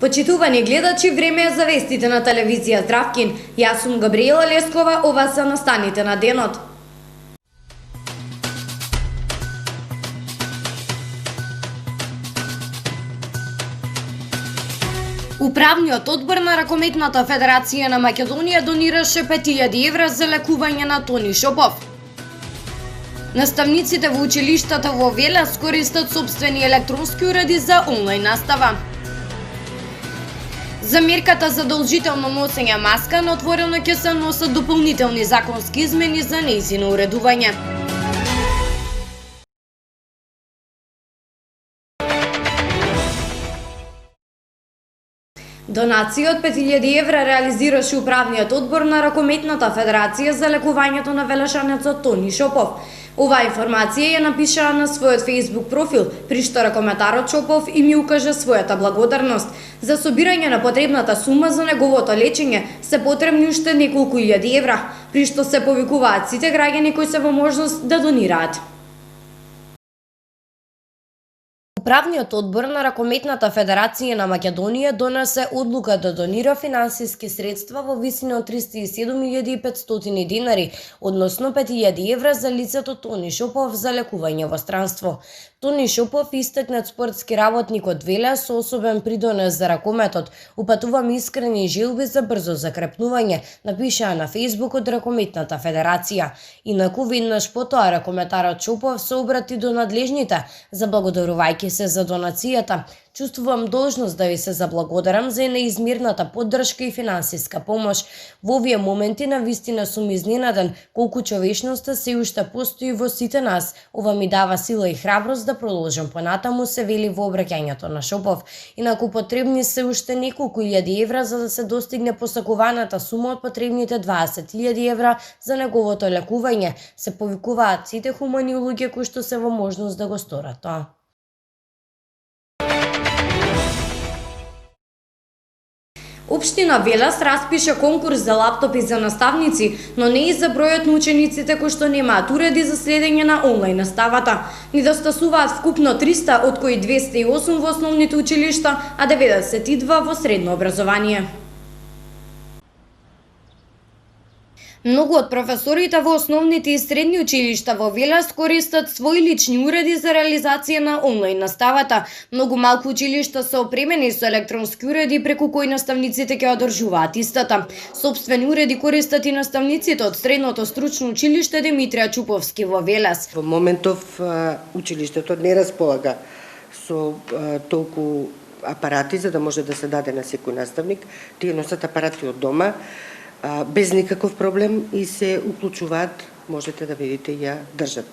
Почитувани гледачи, време е за вестите на телевизија Здравкин. Јас сум Габриела Лескова, ова се настаните на денот. Управниот одбор на Ракометната федерација на Македонија донираше 5000 евра за лекување на Тони Шопов. Наставниците во училиштата во Велес користат сопствени електронски уреди за онлайн настава. За мерката задолжително носење маска на отворено ќе се носат дополнителни законски измени за нејзино уредување. Донација од 5000 евра реализираше управниот одбор на Ракометната федерација за лекувањето на велешанецот Тони Шопов. Оваа информација ја напишаа на својот Facebook профил, при што ракометарот Шопов им ја укажа својата благодарност. За собирање на потребната сума за неговото лечење се потребни уште неколку илјади евра, при што се повикуваат сите граѓани кои се во можност да донираат. Управниот одбор на Ракометната федерација на Македонија донесе одлука да донира финансиски средства во висина од 307.500 динари, односно 5000 евра за лицето Тони Шопов за лекување во странство. Тони Шопов, истакнат спортски работник од Велес со особен придонес за ракометот, упатувам искрени желби за брзо закрепнување, напишаа на Facebook од Ракометната федерација. Инаку веднаш потоа ракометарот Шопов се обрати до надлежните, заблагодарувајќи се за донацијата. Чувствувам должност да ви се заблагодарам за неизмерната поддршка и финансиска помош. Во овие моменти навистина сум изненаден колку човечноста се уште постои во сите нас. Ова ми дава сила и храброст да продолжам понатаму, се вели во обраќањето на Шопов. Инаку потребни се уште неколку илјади евра за да се достигне посакуваната сума од потребните 20.000 евра за неговото лекување. Се повикуваат сите хумани луѓе кои што се во можност да го сторат тоа. Општина Велес распиша конкурс за лаптопи за наставници, но не и за бројот на учениците кои што немаат уреди за следење на онлайн наставата. Недостасуваат вкупно 300, од кои 208 во основните училишта, а 92 во средно образование. Многу од професорите во основните и средни училишта во Велес користат своји лични уреди за реализација на онлайн наставата. Многу малку училишта се опремени со електронски уреди преку кои наставниците ќе одржуваат истата. Сопствени уреди користат и наставниците од средното стручно училиште Димитрија Чуповски во Велес. Во моментов училиштето не располага со толку апарати за да може да се даде на секој наставник. Тие носат апарати од дома без никаков проблем и се уклучуваат, можете да видите, ја држат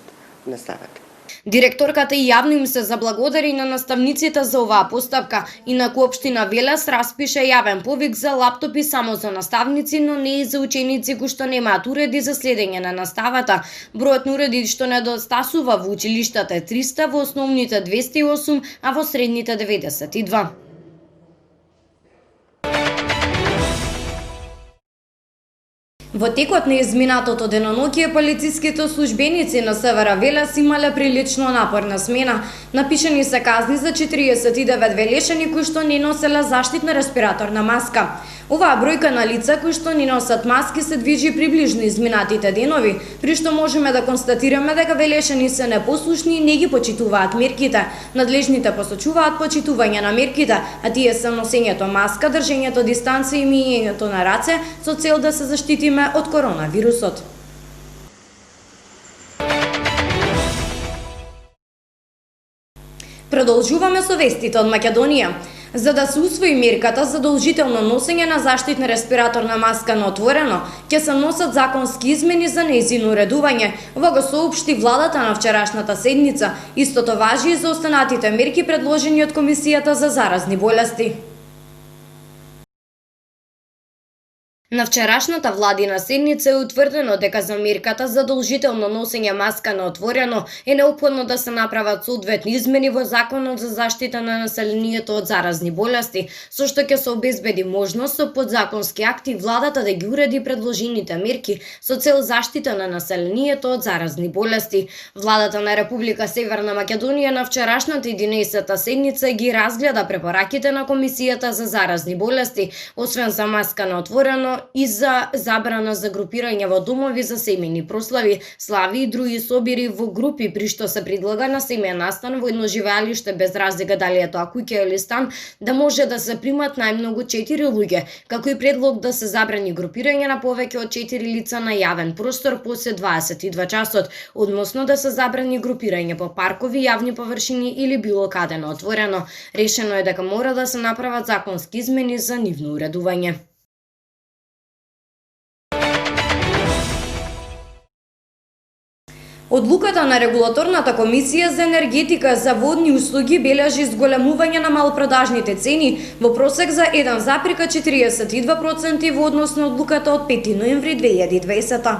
наставата. Директорката и јавно им се заблагодари на наставниците за оваа постапка. Инаку општина Велес распише јавен повик за лаптопи само за наставници, но не и за ученици кои што немаат уреди за следење на наставата. Бројот на уреди што недостасува во училиштата е 300, во основните 208, а во средните 92. Во текот на изминатото деноноќие полициските службеници на Севера Велес имале прилично напорна смена. Напишани се казни за 49 велешани кои што не носеле заштитна респираторна маска. Оваа бројка на лица кои што не носат маски се движи приближно изминатите денови, при што можеме да констатираме дека велешани се непослушни и не ги почитуваат мерките. Надлежните посочуваат почитување на мерките, а тие се носењето маска, држењето дистанција и миењето на раце со цел да се заштитиме од коронавирусот. Продолжуваме со вестите од Македонија. За да се усвои мерката задолжително носење на заштитна респираторна маска на отворено, ќе се носат законски измени за нејзино уредување. Ова го соопшти владата на вчерашната седница. Истото важи и за останатите мерки предложени од Комисијата за заразни болести. На вчерашната владина седница е утврдено дека за мерката задолжително носење маска на отворено е неопходно да се направат соодветни измени во Законот за заштита на населението од заразни болести, со што ќе се обезбеди можност со подзаконски акти владата да ги уреди предложените мерки со цел заштита на населението од заразни болести. Владата на Република Северна Македонија на вчерашната 11-та седница ги разгледа препораките на Комисијата за заразни болести, освен за маска на отворено и за забрана за групирање во домови за семејни прослави, слави и други собири во групи, при што се предлага на семејен настан во едно живеалиште без разлика дали е тоа куќа или стан, да може да се примат најмногу 4 луѓе, како и предлог да се забрани групирање на повеќе од 4 лица на јавен простор после 22 часот, односно да се забрани групирање по паркови, јавни површини или било каде на отворено. Решено е дека мора да се направат законски измени за нивно уредување. Одлуката на Регулаторната комисија за енергетика за водни услуги бележи зголемување на малопродажните цени во просек за 1,42% во однос на одлуката од 5 ноември 2020.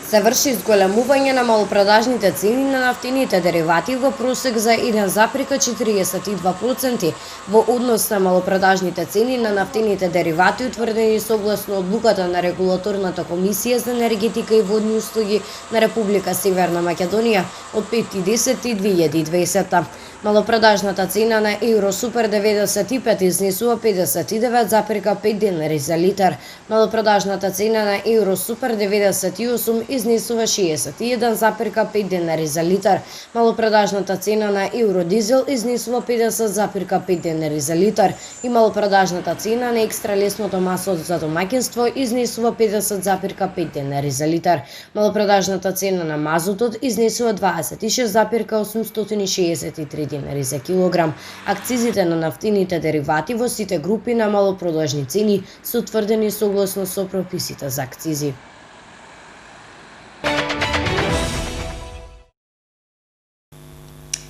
Се врши зголемување на малопродажните цени на нафтените деривати во просек за 1,42% во однос на малопродажните цени на нафтените деривати утврдени согласно одлуката на Регулаторната комисија за енергетика и водни услуги на Република Северна Македонија од 5.10.2020. Малопродажната цена на Евро Супер 95 изнесува 59,5 денари за литар. Малопродажната цена на Евро Супер 98 изнесува 61,5 денари за литар. Малопродажната цена на Евро Дизел изнесува 50,5 денари за литар и малопродажната цена на екстра лесното масло за домаќинство изнесува 50,5 денари за литар. Малопродажната цена на мазутот изнесува 26,863 денари за килограм. Акцизите на нафтените деривати во сите групи на малопродажни цени се утврдени согласно со прописите за акцизи.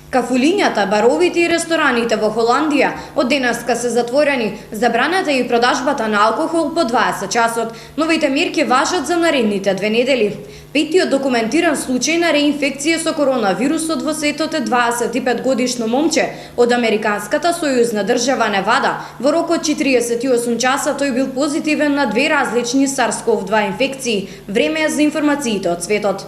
Кафулињата, баровите и рестораните во Холандија од денеска се затворени, забранета и продажбата на алкохол по 20 часот. Новите мерки важат за наредните 2 недели. Петиот документиран случај на реинфекција со коронавирусот во светот е 25-годишно момче од американската сојузна држава Невада. Во рок од 48 часа тој бил позитивен на 2 различни SARS-CoV-2 инфекции. Време е за информациите од светот.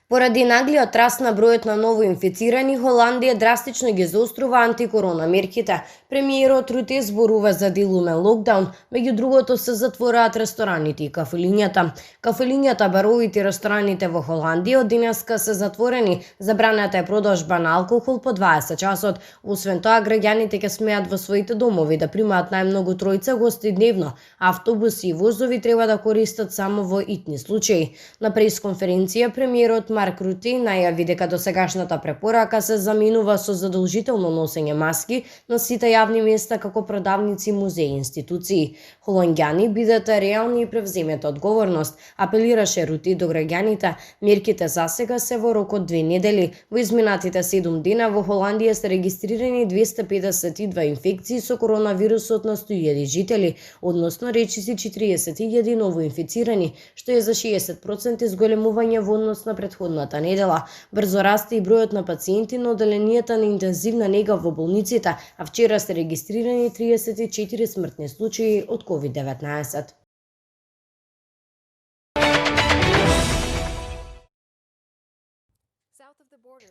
Поради наглиот раст на бројот на новоинфицирани, Холандија драстично ги заострува антикорона мерките. Премиерот Руте зборува за делумен локдаун, меѓу другото се затвораат рестораните и кафелињата. Кафелињата, баровите и рестораните во Холандија од денеска се затворени, забранета е продажба на алкохол по 20 часот. Освен тоа, граѓаните ќе смеат во своите домови да примаат најмногу 3 гости дневно. Автобуси и возови треба да користат само во итни случаи. На пресконференција премиерот Марк Руте најави дека досегашната препорака се заменува со задолжително носење маски на сите јавни места како продавници, музеи и институции. Холонѓани бидете реални и превземете одговорност, апелираше Руте до граѓаните. Мерките засега се во рок од 2 недели. Во изминатите 7 дена во Холандија се регистрирани 252 инфекции со коронавирусот на 100.000 жители, односно речиси 40.000 новоинфицирани, што е за 60% зголемување во однос на претходната недела. Брзо расте и бројот на пациенти на оделенијата на интензивна нега во болниците, а вчера се регистрирани 34 смртни случаи од COVID-19.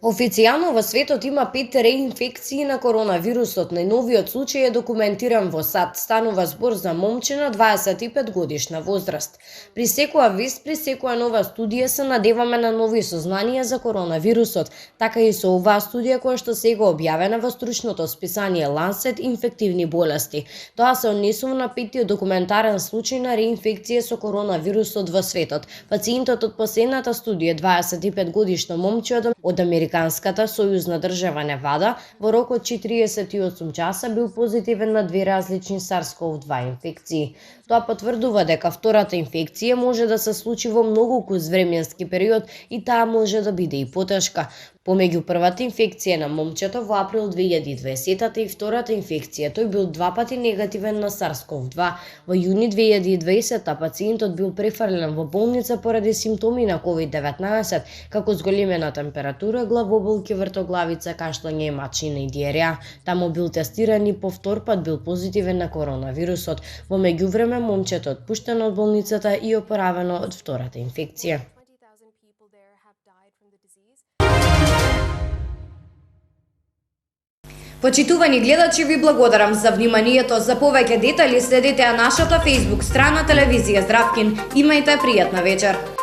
Официјално во светот има 5 реинфекции на коронавирусот. Најновиот случај е документиран во САД. Станува збор за момче на 25 годишна возраст. При секоја вест, при секоја нова студија се надеваме на нови сознанија за коронавирусот. Така и со оваа студија која што сега објавена во стручното списание Lancet инфективни болести. Тоа се однесува на 5тиот документарен случај на реинфекција со коронавирусот во светот. Пациентот од последната студија, 25 годишно момче од американската сојузна држава Невада, во рок од 48 часа бил позитивен на 2 различни SARS-CoV-2 инфекции. Тоа потврдува дека втората инфекција може да се случи во многу куз временски период и таа може да биде и потешка. Помеѓу првата инфекција на момчето во април 2020 и втората инфекција, тој бил 2 пати негативен на SARS-CoV-2. Во јуни 2020 пациентот бил префрлен во болница поради симптоми на COVID-19, како зголемена температура, главоболки, вртоглавица, кашлање, мачина и диареја. Таму бил тестиран и по втор пат бил позитивен на коронавирусот. Во меѓувреме момчето отпуштено од болницата и опоравено од втората инфекција. Почитувани гледачи, ви благодарам за вниманието. За повеќе детали следете ја нашата Facebook страна телевизија Здравкин. Имајте пријатна вечер.